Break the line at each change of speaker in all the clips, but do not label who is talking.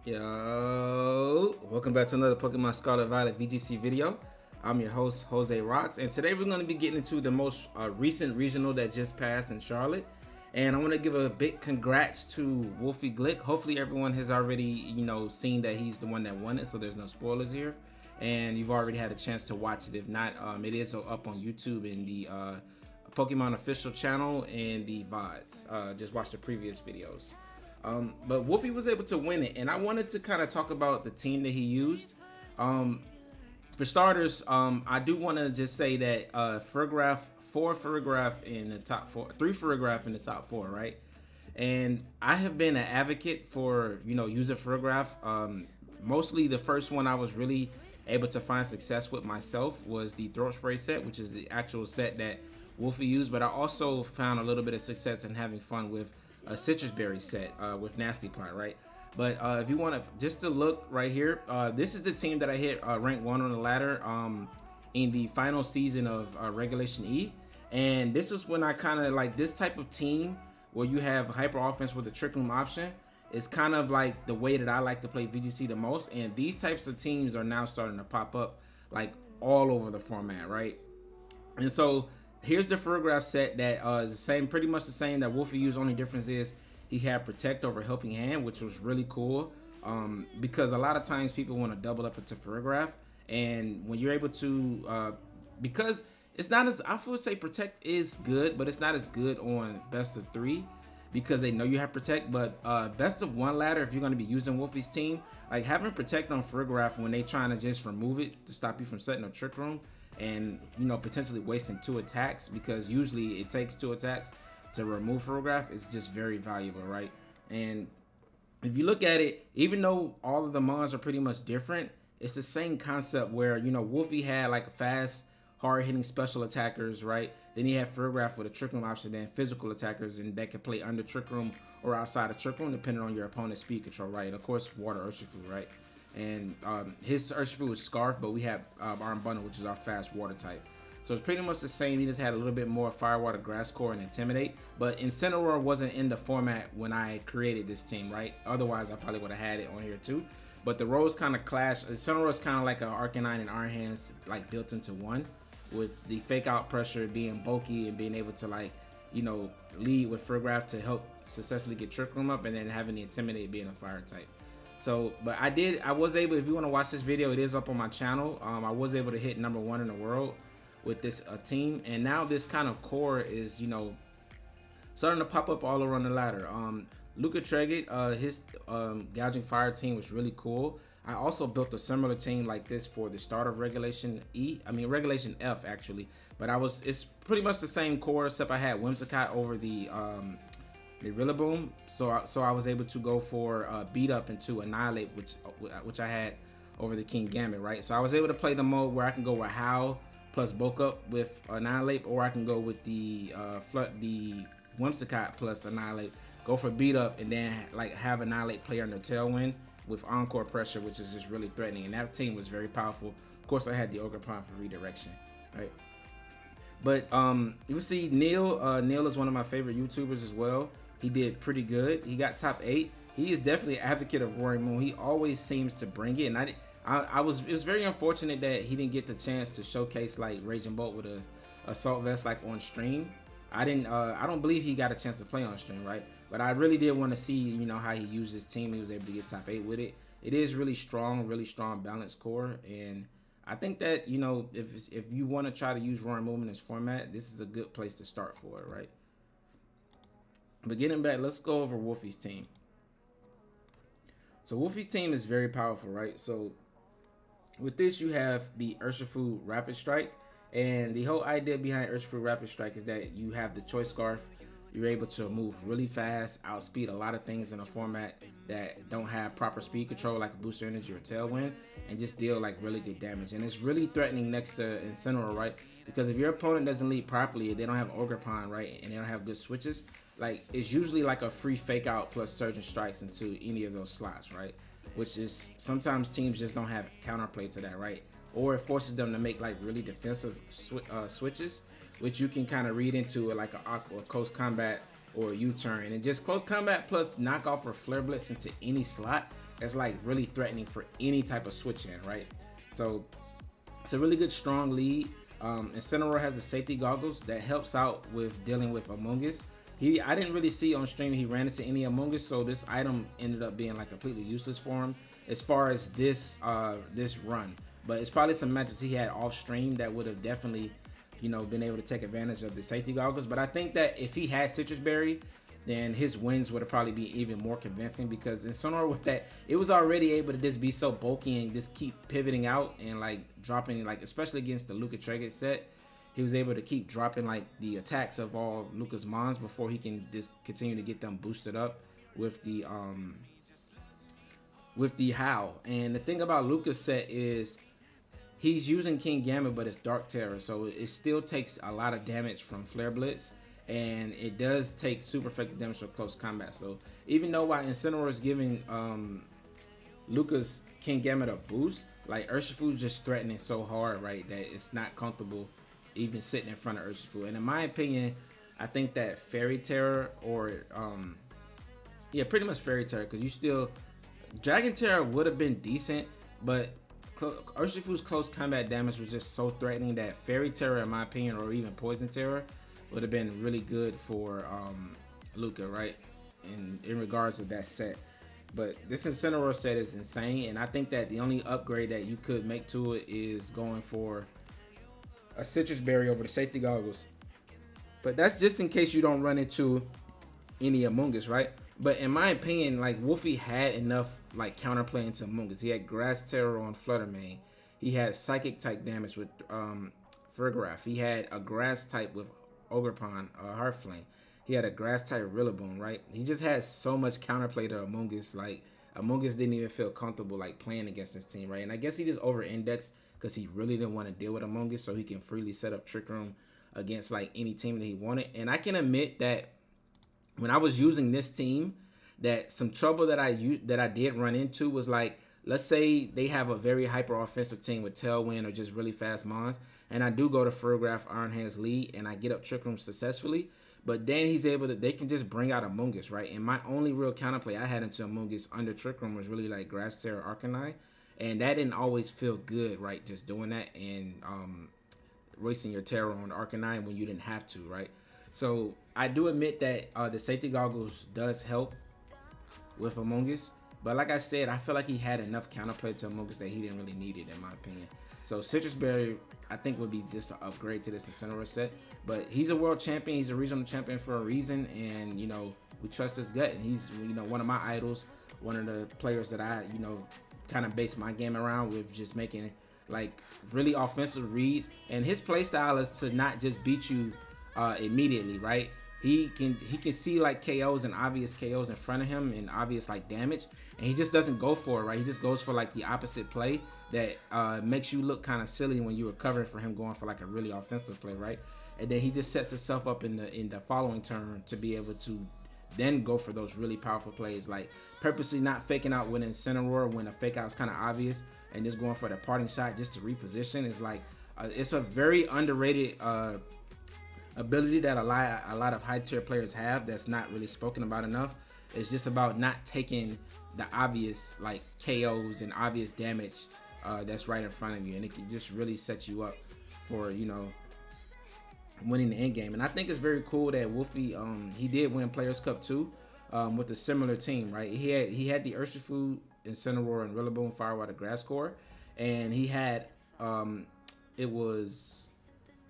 Yo, welcome back to another Pokemon Scarlet Violet VGC video. I'm your host, Jose Rocks, and today we're going to be getting into the most recent regional that just passed in Charlotte. And I want to give a big congrats to Wolfe Glick. Hopefully everyone has already, seen that he's the one that won it, so there's no spoilers here. And you've already had a chance to watch it. If not, it is up on YouTube in the Pokemon official channel and the VODs. Just watch the previous videos. But Wolfie was able to win it, and I wanted to kind of talk about the team that he used. For starters, I do want to just say that Farigiraf, 4 Farigiraf in the top 4, 3 Farigiraf in the top 4, right? And I have been an advocate for using Farigiraf. Mostly the first one I was really able to find success with myself was the Throat Spray set, which is the actual set that Wolfie used. But I also found a little bit of success in having fun with a Citrus Berry set with Nasty Plant, right? But if you want to just to look right here, this is the team that I hit rank 1 on the ladder in the final season of Regulation E. And this is when I kind of like this type of team where you have hyper offense with a trick room option is kind of like the way that I like to play VGC the most. And these types of teams are now starting to pop up like all over the format, right? And so here's the Farigiraf set that is the same, pretty much the same that Wolfie used. Only difference is he had Protect over Helping Hand, which was really cool because a lot of times people want to double up into Farigiraf, and when you're able to, because it's not as, I would say Protect is good, but it's not as good on best of 3 because they know you have Protect. But best of 1 ladder, if you're going to be using Wolfie's team, like having Protect on Farigiraf when they trying to just remove it to stop you from setting a Trick Room and potentially wasting 2 attacks, because usually it takes 2 attacks to remove Farigiraf, is just very valuable, right? And if you look at it, even though all of the mons are pretty much different, it's the same concept where Wolfie had like fast, hard hitting special attackers, right? Then he had Farigiraf with a Trick Room option, then physical attackers, and that can play under Trick Room or outside of Trick Room depending on your opponent's speed control, right? And of course Water Urshifu, right? And his Urshifu was Scarf, but we have Arm Bundle, which is our fast water type. So it's pretty much the same. He just had a little bit more Fire, Water, Grass Core, and Intimidate. But Incineroar wasn't in the format when I created this team, right? Otherwise, I probably would have had it on here too. But the roles kind of clash. Incineroar is kind of like an Arcanine and Iron Hands, like built into one, with the Fake Out Pressure being bulky and being able to lead with Farigiraf to help successfully get Trick Room up, and then having the Intimidate being a Fire type. So, but I was able, if you want to watch this video, it is up on my channel. I was able to hit number 1 in the world with this team, and now this kind of core is starting to pop up all around the ladder. Luca Tregget, his Gouging Fire team was really cool. I also built a similar team like this for the start of Regulation Regulation F actually, but it's pretty much the same core except I had Whimsicott over the Rillaboom, so I was able to go for Beat Up into Annihilate, which I had over the King Gambit, right? So I was able to play the mode where I can go with Howl plus Bulk Up with Annihilate, or I can go with the Whimsicott plus Annihilate, go for Beat Up, and then have Annihilate play under Tailwind with Encore Pressure, which is just really threatening. And that team was very powerful. Of course, I had the Ogerpon for redirection, right? But you see Neil. Neil is one of my favorite YouTubers as well. He did pretty good. He got top 8. He is definitely an advocate of Roaring Moon. He always seems to bring it, and it was very unfortunate that he didn't get the chance to showcase like Raging Bolt with a Assault Vest like on stream. I don't believe he got a chance to play on stream, right? But I really did want to see how he used his team. He was able to get top 8 with it. It is really strong balanced core, and I think that if you want to try to use Roaring Moon in this format, this is a good place to start for it, right? But getting back, let's go over Wolfie's team. So Wolfie's team is very powerful, right? So with this, you have the Urshifu Rapid Strike, and the whole idea behind Urshifu Rapid Strike is that you have the Choice Scarf. You're able to move really fast, outspeed a lot of things in a format that don't have proper speed control, like a Booster Energy or Tailwind, and just deal like really good damage. And it's really threatening next to Incineroar, right? Because if your opponent doesn't lead properly, they don't have Ogerpon, right, and they don't have good switches, like it's usually like a free Fake Out plus Surging Strikes into any of those slots, right? Which is sometimes teams just don't have counterplay to that, right? Or it forces them to make like really defensive switches, which you can kind of read into like a close combat or a U-turn. And just close combat plus knock off or flare blitz into any slot, that's like really threatening for any type of switch in, right? So it's a really good strong lead. Incineroar has the safety goggles that helps out with dealing with Among Us. I didn't really see on stream he ran into any Among Us, so this item ended up being like completely useless for him as far as this run. But it's probably some matches he had off stream that would have definitely, you know, been able to take advantage of the safety goggles. But I think that if he had Citrus Berry, then his wins would have probably been even more convincing, because Incineroar with that, it was already able to just be so bulky and just keep pivoting out and like dropping, like especially against the Luca Treget set, he was able to keep dropping like the attacks of all Luca's mons before he can just continue to get them boosted up with the Howl. And the thing about Luca's set is he's using King Gamma, but it's Dark Terror, so it still takes a lot of damage from Flare Blitz, and it does take super effective damage for close combat. So even though while Incineroar is giving Luca's King Gamma a boost, like Urshifu's just threatening so hard, right, that it's not comfortable even sitting in front of Urshifu. And in my opinion, I think that Fairy Terror or yeah, pretty much Fairy Terror, because you still Dragon Terror would have been decent, but Urshifu's close combat damage was just so threatening that Fairy Terror, in my opinion, or even Poison Terror, would have been really good for Luca, right? In regards to that set. But this Incineroar set is insane, and I think that the only upgrade that you could make to it is going for a Citrus Berry over the safety goggles. But that's just in case you don't run into any Among Us, right? But in my opinion, like Wolfie had enough like counterplay into Among Us. He had Grass Terror on Fluttermane. He had Psychic type damage with Farigiraf. He had a Grass type with Ogerpon, Heartflame. He had a Grass type Rillaboom, right? He just had so much counterplay to Among Us. Like Among Us didn't even feel comfortable like playing against this team, right? And I guess he just over-indexed because he really didn't want to deal with Among Us, so he can freely set up Trick Room against like any team that he wanted. And I can admit that when I was using this team, that some trouble that I did run into was like, let's say they have a very hyper offensive team with Tailwind or just really fast mons, and I do go to Farigiraf Iron Hands lead and I get up Trick Room successfully, but then they can just bring out Among Us, right? And my only real counterplay I had into Among Us under Trick Room was really like Grass Terror Arcanine, and that didn't always feel good, right? Just doing that and wasting your Terror on Arcanine when you didn't have to, right? So I do admit that the safety goggles does help with Among Us, but like I said, I feel like he had enough counterplay to Among Us that he didn't really need it, in my opinion. So Citrus Berry, I think, would be just an upgrade to this Incineroar set. But he's a world champion, he's a regional champion for a reason, and you know, we trust his gut. And he's, you know, one of my idols, one of the players that I, you know, kind of base my game around with, just making like really offensive reads. And his play style is to not just beat you immediately, right? He can see like KOs and obvious KOs in front of him and obvious like damage, and he just doesn't go for it, right? He just goes for like the opposite play that makes you look kind of silly when you were covering for him going for like a really offensive play, right? And then he just sets himself up in the following turn to be able to then go for those really powerful plays, like purposely not faking out with Incineroar when a fake out is kind of obvious, and just going for the parting shot just to reposition. Is like it's a very underrated ability that a lot of high tier players have that's not really spoken about enough. It's just about not taking the obvious like KOs and obvious damage that's right in front of you, and it can just really set you up for, you know, winning the end game. And I think it's very cool that Wolfie he did win Players Cup 2 with a similar team, right? He had the Urshifu, Incineroar, and Rillaboom Firewater Grass Core, and he had it was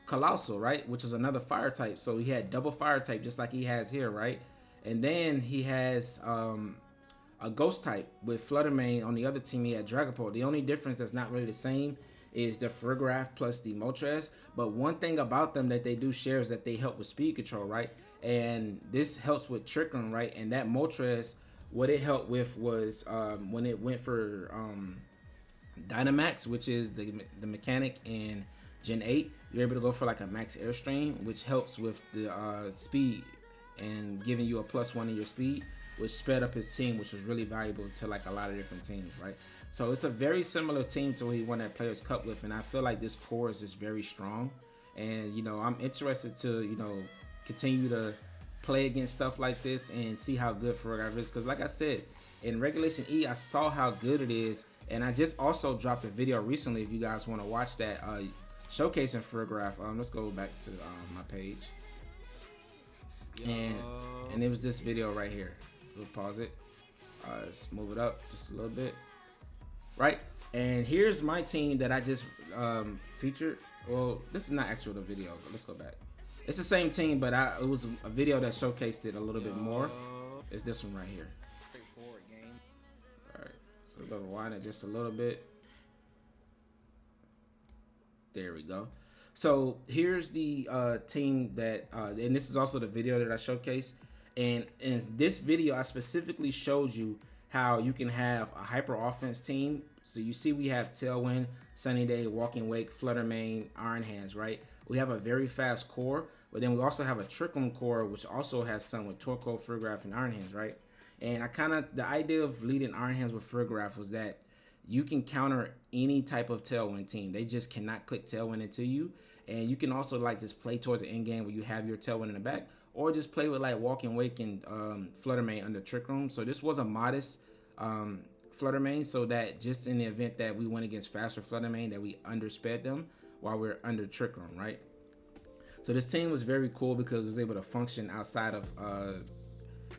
Colossal, right, which is another fire type. So he had double fire type just like he has here, right? And then he has a ghost type with Fluttermane. On the other team he had Dragapult. The only difference that's not really the same is the Farigiraf plus the Moltres. But one thing about them that they do share is that they help with speed control, right? And this helps with Trick Room, right? And that Moltres, what it helped with was when it went for Dynamax, which is the mechanic in Gen 8, you're able to go for like a max airstream, which helps with the speed and giving you a +1 in your speed, which sped up his team, which was really valuable to like a lot of different teams, right? So it's a very similar team to what he won that Players Cup with, and I feel like this core is just very strong. And you know, I'm interested to, you know, continue to play against stuff like this and see how good Farigiraf is. Because like I said, in Regulation E, I saw how good it is, and I just also dropped a video recently. If you guys want to watch that, showcasing Farigiraf. Let's go back to my page, and it was this video right here. We'll pause it. Let's move it up just a little bit, right? And here's my team that I just featured. Well, this is not actual the video, but let's go back. It's the same team, but it was a video that showcased it a little bit more. It's this one right here. All right, so we're gonna wind it just a little bit. There we go. So here's the team that, and this is also the video that I showcased. And in this video, I specifically showed you how you can have a hyper offense team. So you see we have Tailwind, Sunny Day, Walking Wake, Flutter Mane, Iron Hands, right? We have a very fast core, but then we also have a Trick Room core, which also has some with Torkoal, Farigiraf, and Iron Hands, right? And the idea of leading Iron Hands with Farigiraf was that you can counter any type of Tailwind team. They just cannot click Tailwind into you. And you can also like just play towards the end game where you have your Tailwind in the back, or just play with like Walking Wake and Flutter Mane under Trick Room. So this was a modest Flutter Mane, so that just in the event that we went against faster Flutter Mane, that we undersped them while we're under Trick Room, right? So this team was very cool because it was able to function outside of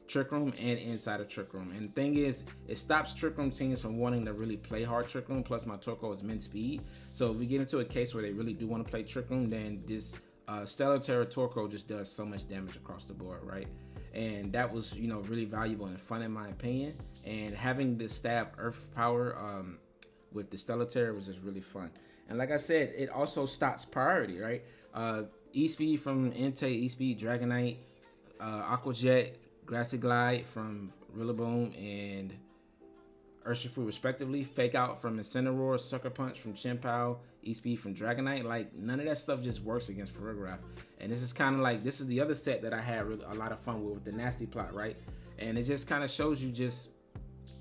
Trick Room and inside of Trick Room. And the thing is, it stops Trick Room teams from wanting to really play hard Trick Room. Plus my Torkoal is min speed, so if we get into a case where they really do want to play Trick Room, then this Stellar Terra Torkoal just does so much damage across the board, right? And that was, you know, really valuable and fun in my opinion. And having the stab Earth power with the Stellar Terra was just really fun. And like I said, it also stops priority, right? E-Speed from Entei, E-Speed, Dragonite, Aqua Jet, Grassy Glide from Rillaboom, and Urshifu respectively. Fake Out from Incineroar, Sucker Punch from Chien-Pao, E-Speed from Dragonite. Like, none of that stuff just works against Farigiraf. And this is kind of like, this is the other set that I had a lot of fun with the Nasty Plot, right? And it just kind of shows you just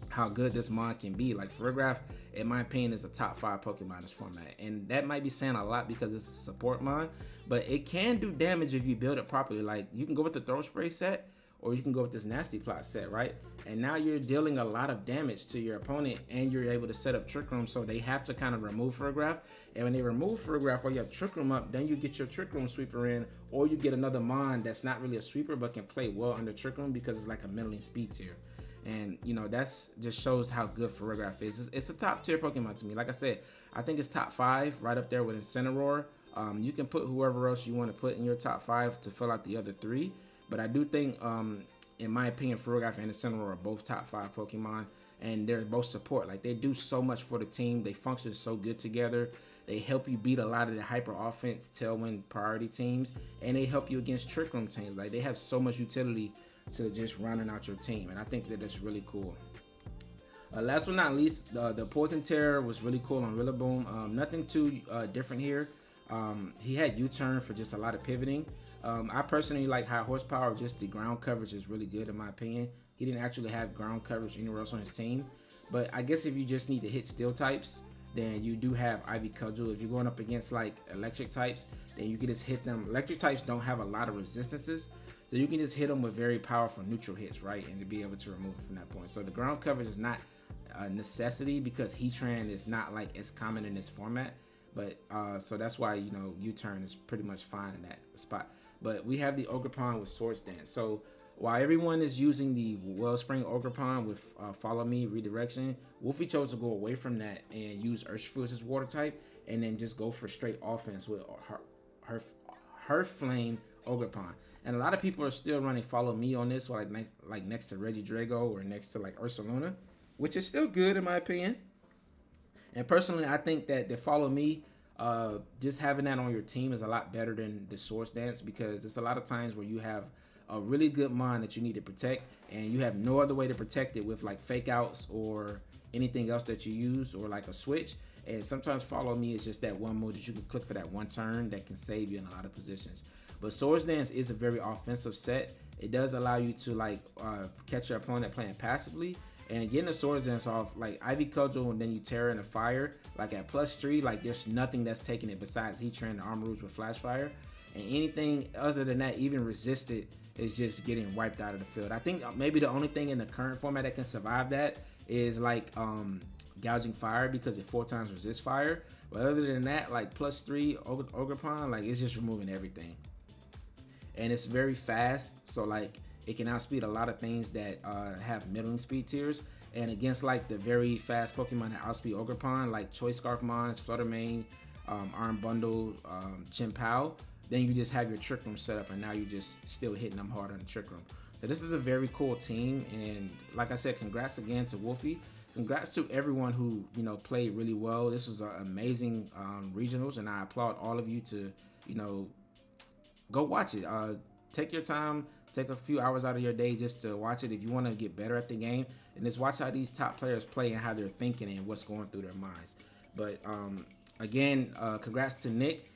how good this mon can be. Like, Farigiraf, in my opinion, is a top 5 Pokemon in this format. And that might be saying a lot because it's a support mon, but it can do damage if you build it properly. Like, you can go with the Throw Spray set, or you can go with this Nasty Plot set, right? And now you're dealing a lot of damage to your opponent, and you're able to set up Trick Room, so they have to kind of remove Farigiraf. And when they remove Farigiraf while you have Trick Room up, then you get your Trick Room sweeper in, or you get another mon that's not really a sweeper but can play well under Trick Room because it's like a middling speed tier. And you know, that's just shows how good Farigiraf is. It's a top tier Pokemon to me. Like I said, I think it's top 5, right up there with Incineroar. You can put whoever else you want to put in your top 5 to fill out the other 3. But I do think, in my opinion, Farigiraf and Incineroar are both top 5 Pokemon, and they're both support. Like, they do so much for the team. They function so good together. They help you beat a lot of the hyper offense Tailwind priority teams, and they help you against Trick Room teams. Like, they have so much utility to just rounding out your team, and I think that that's really cool. Last but not least, the Poison Terror was really cool on Rillaboom. Nothing too different here. He had U-turn for just a lot of pivoting. I personally like high horsepower. Just the ground coverage is really good in my opinion. He didn't actually have ground coverage anywhere else on his team, but I guess if you just need to hit steel types, then you do have Ivy Cudgel. If you're going up against like electric types, then you can just hit them. Electric types don't have a lot of resistances, so you can just hit them with very powerful neutral hits, right? And to be able to remove it from that point. So the ground coverage is not a necessity because Heatran is not like as common in this format. But so that's why, you know, U-turn is pretty much fine in that spot. But we have the Ogerpon with Swords Dance. So while everyone is using the Wellspring Ogerpon with Follow Me Redirection, Wolfie chose to go away from that and use Urshifu as his water type, and then just go for straight offense with her Flame Ogerpon. And a lot of people are still running Follow Me on this, like next to Regidrago or next to like Ursaluna, which is still good in my opinion. And personally, I think that the Follow Me, just having that on your team is a lot better than the Swords Dance, because there's a lot of times where you have a really good mon that you need to protect, and you have no other way to protect it with like fake outs or anything else that you use, or like a switch. And sometimes Follow Me is just that one move that you can click for that one turn that can save you in a lot of positions. But Swords Dance is a very offensive set. It does allow you to like catch your opponent playing passively, and getting the Swords Dance off, like Ivy Cudgel and then you Terra in the Fire, like at +3, like there's nothing that's taking it besides Heatran and Armor Rouge with Flash Fire. and anything other than that, even resisted, is just getting wiped out of the field. I think maybe the only thing in the current format that can survive that is like gouging fire, because it 4 times resists fire. But other than that, like +3 Ogerpon, like it's just removing everything. And it's very fast, so like it can outspeed a lot of things that have middling speed tiers. And against like the very fast Pokemon that outspeed Ogerpon, like Choice Scarf Mons, Fluttermane, Arm Bundle, Chien-Pao, then you just have your Trick Room set up, and now you're just still hitting them hard on the Trick Room. So this is a very cool team, and like I said, congrats again to Wolfie. Congrats to everyone who, you know, played really well. This was an amazing regionals, and I applaud all of you to, you know, go watch it. Take your time, take a few hours out of your day just to watch it if you want to get better at the game, and just watch how these top players play and how they're thinking and what's going through their minds. But again, congrats to Nick.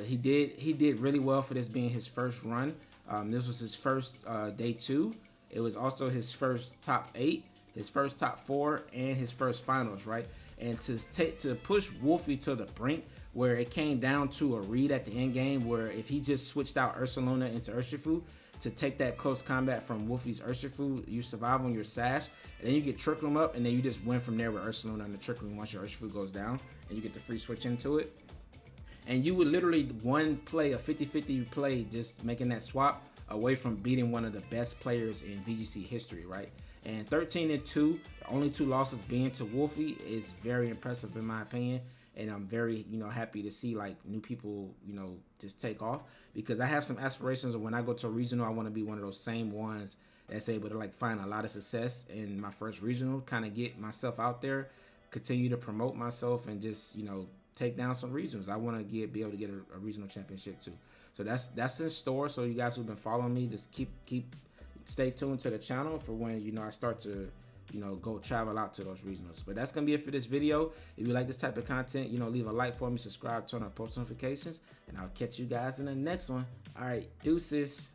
He did really well for this being his first run. This was his first day 2. It was also his first top 8, his first top 4, and his first finals, right? And to push Wolfie to the brink, where it came down to a read at the end game, where if he just switched out Ursaluna into Urshifu to take that close combat from Wolfie's Urshifu, you survive on your Sash, and then you get Trick Room up, and then you just win from there with Ursaluna and the Trick Room once your Urshifu goes down, and you get the free switch into it. And you would literally one play, a 50-50 play, just making that swap away from beating one of the best players in VGC history, right? And 13-2, only 2 losses being to Wolfie, is very impressive in my opinion. And I'm very, you know, happy to see like new people, you know, just take off, because I have some aspirations of when I go to a regional, I want to be one of those same ones that's able to like find a lot of success in my first regional, kind of get myself out there, continue to promote myself, and just, you know, take down some regionals. I want to be able to get a regional championship too. So that's in store. So you guys who've been following me, just stay tuned to the channel for when, you know, I start to, you know, go travel out to those regionals. But that's gonna be it for this video. If you like this type of content, you know, leave a like for me, subscribe, turn on post notifications, and I'll catch you guys in the next one. All right, deuces.